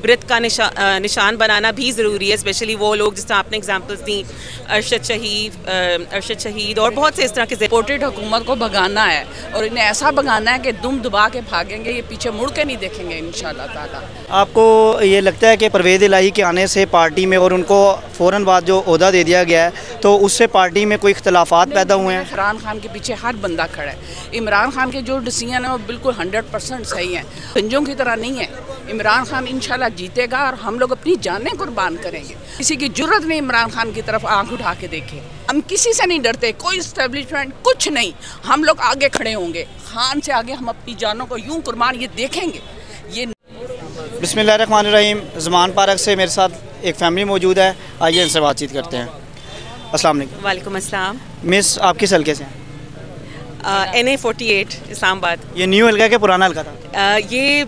इबरत का निशान बनाना भी ज़रूरी है, स्पेशली वो लोग जिस तरह आपने एग्जांपल्स दी, अरशद शहीद और बहुत से इस तरह के। सपोर्टेड हुकूमत को भगाना है और इन्हें ऐसा भगाना है कि दुम दबा के भागेंगे, ये पीछे मुड़ के नहीं देखेंगे इंशाल्लाह ताला। आपको ये लगता है कि परवेज़ इलाही के आने से पार्टी में और उनको फ़ौरन बाद जो ओहदा दे दिया गया है तो उससे पार्टी में कोई इख्तलाफात पैदा हुए हैं? इमरान खान के पीछे हर बंदा खड़ा है। इमरान खान के जो डिसीजन है वो बिल्कुल 100% सही है, गंजों की तरह नहीं है। इमरान खान इंशाल्लाह जीतेगा और हम लोग अपनी जानें कुर्बान करेंगे। किसी की जुर्रत नहीं इमरान खान की तरफ आंख उठा के देखे। हम किसी से नहीं डरते, कोई इस्टेब्लिशमेंट कुछ नहीं, हम लोग आगे खड़े होंगे। खान से आगे हम अपनी जानों को यूं कुर्बान ये देखेंगे। ये बिस्मिल्लाहिर्रहमानिर्रहीम। ज़मान पार्क से मेरे साथ एक फैमिली मौजूद है, आइए इनसे बातचीत करते हैं। अस्सलाम वालेकुम। वालेकुम अस्सलाम। मिस, आप किस हल्के से हैं? NA48 इस्लामाबाद। ये न्यू हल्का के पुराना हल्का था? ये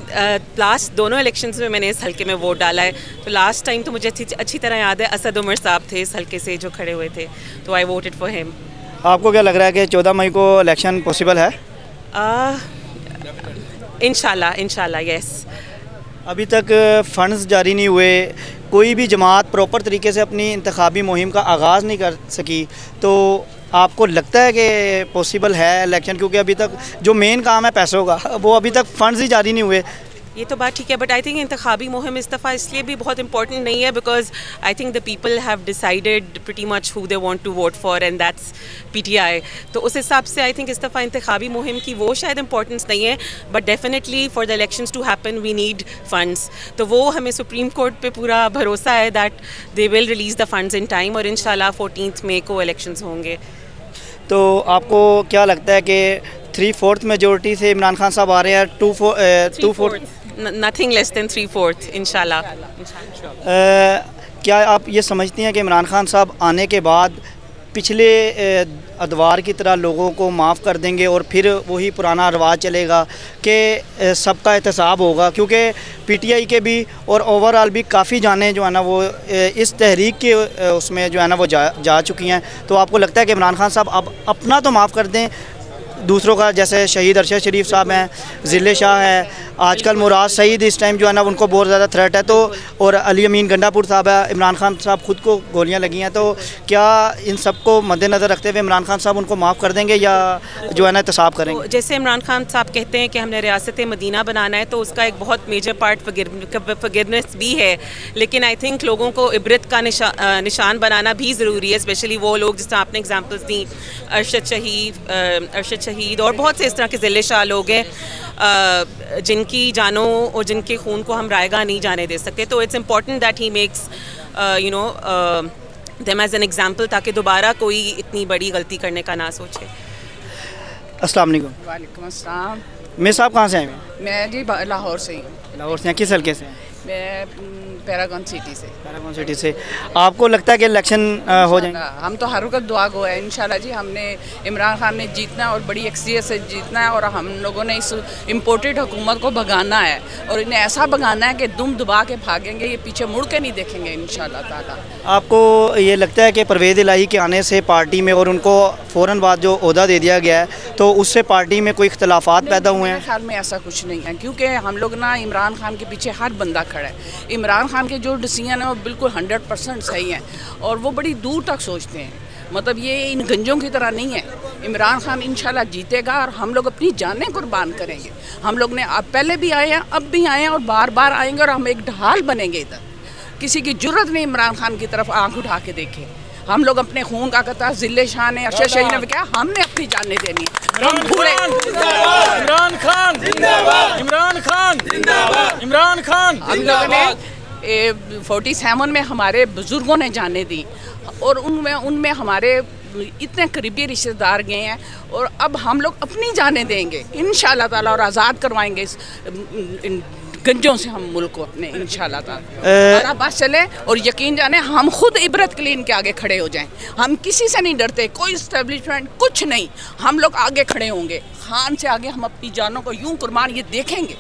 लास्ट दोनों इलेक्शंस में मैंने इस हल्के में वोट डाला है। तो लास्ट टाइम तो मुझे अच्छी तरह याद है, असद उमर साहब थे इस हल्के से जो खड़े हुए थे, तो आई वोटेड फॉर हिम। आपको क्या लग रहा है कि 14 मई को इलेक्शन पॉसिबल है? इंशाल्लाह यस। अभी तक फ़ंड्स जारी नहीं हुए, कोई भी जमात प्रॉपर तरीके से अपनी इंतखाबी मुहिम का आगाज़ नहीं कर सकी, तो आपको लगता है कि पॉसिबल है इलेक्शन? क्योंकि अभी तक जो मेन काम है पैसों का, वो अभी तक फ़ंड्स ही जारी नहीं हुए। ये तो बात ठीक है, बट आई थिंक इंतखाबी मुहिम इस दफ़ा इसलिए भी बहुत इंपॉर्टेंट नहीं है because I think the people have decided pretty much who they want to vote for and that's PTI। तो उस हिसाब से आई थिंक इस दफ़ा इंतखाबी मुहिम की वो शायद इंपॉर्टेंस नहीं है, but definitely for the elections to happen we need funds. तो वो हमें सुप्रीम कोर्ट पे पूरा भरोसा है that they will release the funds in time और इंशाल्लाह 14 मई को इलेक्शंस होंगे। तो आपको क्या लगता है कि 3/4 मेजोरिटी से इमरान खान साहब आ रहे हैं? 2/4 नथिंग लेस देन 3/4 इंशाल्लाह। क्या आप ये समझती हैं कि इमरान खान साहब आने के बाद पिछले अदवार की तरह लोगों को माफ़ कर देंगे और फिर वही पुराना रवाज चलेगा कि सबका एहतसाब होगा? क्योंकि PTI के भी और ओवरऑल भी काफ़ी जाने जो है ना वो इस तहरीक के उसमें जो है ना वो जा चुकी हैं। तो आपको लगता है कि इमरान खान साहब अब अपना तो माफ़ कर दें, दूसरों का, जैसे शहीद अरशद शरीफ साहब हैं, ज़िले शाह है, आजकल मुराद सईद इस टाइम जो है ना उनको बहुत ज़्यादा थ्रेट है, तो और अली अमीन गंडापुर साहब है, इमरान खान साहब खुद को गोलियां लगी हैं, तो क्या इन सब को मद्देनज़र रखते हुए इमरान खान साहब उनको माफ़ कर देंगे या जो है ना एहतसाब करेंगे? तो जैसे इमरान खान साहब कहते हैं कि हमने रियासत मदीना बनाना है, तो उसका एक बहुत मेजर पार्ट फॉरगिवनेस भी है, लेकिन आई थिंक लोगों को इबरत का निशान बनाना भी ज़रूरी है, स्पेशली वो लोग जिस तरह आपने एग्जांपल्स दी, अरशद शहीद और बहुत से इस तरह के ज़िले शाह लोग हैं जिनकी जानों और जिनके खून को हम रायगा नहीं जाने दे सकते। तो it's important that he makes them as an example, ताकि दोबारा कोई इतनी बड़ी गलती करने का ना सोचे। अस्सलाम वालेकुम। वालेकुम अस्सलाम। मिस, आप कहाँ से आए हैं? मैं जी लाहौर से ही हूँ। लाहौर से? किस हल्के से? मैं पैरागॉन सिटी से। पैरागॉन सिटी से। आपको लगता है कि इलेक्शन हो जाएंगे? हम तो हर वक्त दुआ गो है इंशाल्लाह जी। हमने इमरान खान ने जीतना और बड़ी अक्सरियत से जीतना है और हम लोगों ने इस इम्पोर्टेड हुकूमत को भगाना है और इन्हें ऐसा भगाना है कि दुम दबा के भागेंगे, ये पीछे मुड़ के नहीं देखेंगे इंशाल्लाह ताला। आपको ये लगता है कि परवेज़ इलाही के आने से पार्टी में और उनको फ़ौरन बाद जो ओहदा दे दिया गया है तो उससे पार्टी में कोई इख्तलाफात पैदा हुए हैं? मेरे ख्याल में ऐसा कुछ नहीं है, क्योंकि हम लोग ना इमरान खान के पीछे हर बंदा खड़ा है। इमरान खान के जो डिसीजन है वो बिल्कुल 100% सही है और वो बड़ी दूर तक सोचते हैं। मतलब ये इन गंजों की तरह नहीं है। इमरान खान इंशाल्लाह जीतेगा और हम लोग अपनी जानें कुर्बान करेंगे। हम लोग ने अब पहले भी आए हैं, अब भी आए हैं और बार बार आएंगे और हम एक ढाल बनेंगे। इधर किसी की जुर्रत नहीं इमरान खान की तरफ आंख उठा के देखे। हम लोग अपने खून का कतरा ज़िले शाह ने, अरशद शहीद ने क्या, हमने अपनी जानें देनी है। इमरान खान जिंदाबाद, इमरान खान जिंदाबाद, इमरान खान। हम लोगों ने 47 में हमारे बुजुर्गों ने जाने दी और उनमें हमारे इतने करीबी रिश्तेदार गए हैं और अब हम लोग अपनी जानें देंगे इंशाल्लाह ताला और आज़ाद करवाएंगे इस गंजों से हम मुल्क को अपने इंशाल्लाह ताला। बस चले और यकीन जाने हम खुद इबरत के लिए इनके आगे खड़े हो जाएं। हम किसी से नहीं डरते, कोई इस्टेब्लिशमेंट कुछ नहीं, हम लोग आगे खड़े होंगे। खान से आगे हम अपनी जानों को यूं कुर्बान ये देखेंगे।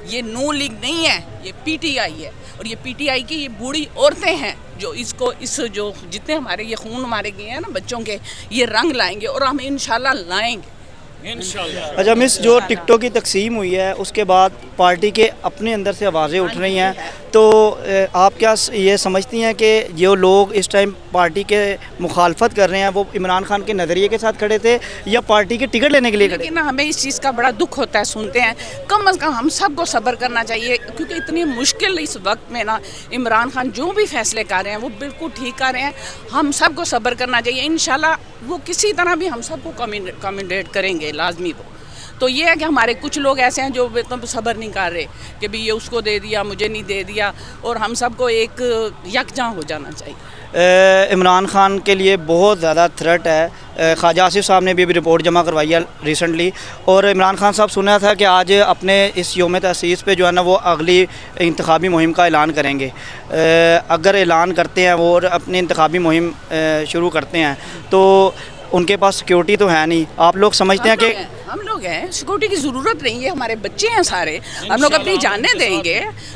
ये नू लीग नहीं है, ये PTI है और ये PTI की ये बूढ़ी औरतें हैं जो इस जो जितने हमारे ये खून हमारे गए हैं ना बच्चों के, ये रंग लाएंगे और हम इंशाल्लाह लाएंगे। इंशाल्लाह। अच्छा मिस, जो टिकटों की तकसीम हुई है उसके बाद पार्टी के अपने अंदर से आवाज़ें उठ रही हैं, तो आप क्या ये समझती हैं कि जो लोग इस टाइम पार्टी के मुखालफत कर रहे हैं वो इमरान खान के नज़रिए के साथ खड़े थे या पार्टी के टिकट लेने के लिए खड़े? लेकिन हमें इस चीज़ का बड़ा दुख होता है, सुनते हैं। कम अज़ कम हम सबको सब्र करना चाहिए, क्योंकि इतनी मुश्किल इस वक्त में ना इमरान खान जो भी फैसले कर रहे हैं वो बिल्कुल ठीक कर रहे हैं। हम सबको सब्र करना चाहिए, इंशाल्लाह वो किसी तरह भी हम सबको कमेंडेट करेंगे लाजमी वो। तो ये है कि हमारे कुछ लोग ऐसे हैं जो तो सब्र नहीं कर रहे कि भाई ये उसको दे दिया, मुझे नहीं दे दिया, और हम सबको एक यकजा हो जाना चाहिए। इमरान खान के लिए बहुत ज़्यादा थ्रेट है। ख्वाजा आसिफ साहब ने भी रिपोर्ट जमा करवाई है रिसेंटली, और इमरान खान साहब सुना था कि आज अपने इस योम तसीस पे जो है ना वो अगली इंतखाबी मुहिम का ऐलान करेंगे। अगर ऐलान करते हैं वो और अपनी इंतखाबी मुहिम शुरू करते हैं तो उनके पास सिक्योरिटी तो है नहीं। आप लोग समझते हैं कि हम लोग हैं, सिक्योरिटी की ज़रूरत नहीं है, हमारे बच्चे हैं सारे, हम लोग अपनी जाने देंगे।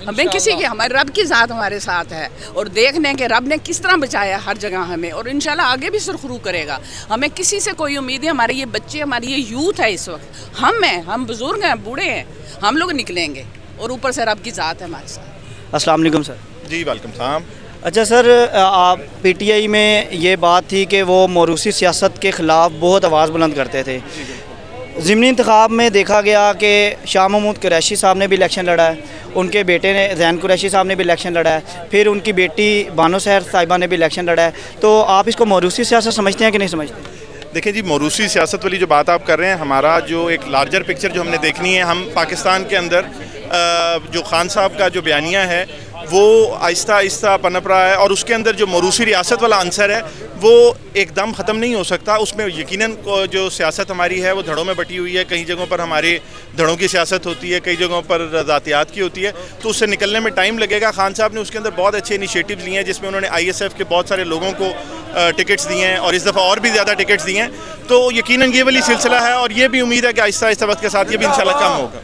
हमें किसी की, हमारे रब की ज़ात हमारे साथ है, और देखने के रब ने किस तरह बचाया हर जगह हमें, और इंशाल्लाह आगे भी सुरखरू करेगा। हमें किसी से कोई उम्मीद है, हमारे ये बच्चे, हमारी ये यूथ है इस वक्त, हम हैं, हम बुज़ुर्ग हैं, बूढ़े हैं, हम लोग निकलेंगे, और ऊपर से रब की ज़ात है हमारे साथ। अस्सलाम वालेकुम सर। जी वालेकुम सलाम। अच्छा सर, आप पीटीआई में ये बात थी कि वो मोरूसी सियासत के ख़िलाफ़ बहुत आवाज़ बुलंद करते थे। ज़िमनी इंतखाब में देखा गया कि शाह महमूद कुरैशी साहब ने भी इलेक्शन लड़ा है, उनके बेटे ने ज़ैन कुरैशी साहब ने भी इलेक्शन लड़ा है, फिर उनकी बेटी बानो सहर साहिबा ने भी इलेक्शन लड़ा है। तो आप इसको मोरूसी सियासत समझते हैं कि नहीं समझते? देखिए जी, मोरूसी सियासत वाली जो बात आप कर रहे हैं, हमारा जो एक लार्जर पिक्चर जो हमने देखनी है, हम पाकिस्तान के अंदर जो खान साहब का जो बयानिया है वो आहिस्ता आहिस्ता पनप रहा है, और उसके अंदर जो मोरूसी रियासत वाला आंसर है वो एकदम ख़त्म नहीं हो सकता। उसमें यकीनन जो सियासत हमारी है वो धड़ों में बटी हुई है। कई जगहों पर हमारे धड़ों की सियासत होती है, कई जगहों पर ज़ातियात की होती है, तो उससे निकलने में टाइम लगेगा। खान साहब ने उसके अंदर बहुत अच्छे इनिशिएटिव्स लिए हैं, जिसमें उन्होंने ISF के बहुत सारे लोगों को टिकट्स दिए हैं, और इस दफ़ा और भी ज़्यादा टिकट्स दिए हैं। तो यकीनन ये वाली सिलसिला है, और ये भी उम्मीद है कि आहिस्ता आहिस्ता वक्त के साथ ये भी इंशाल्लाह कम होगा।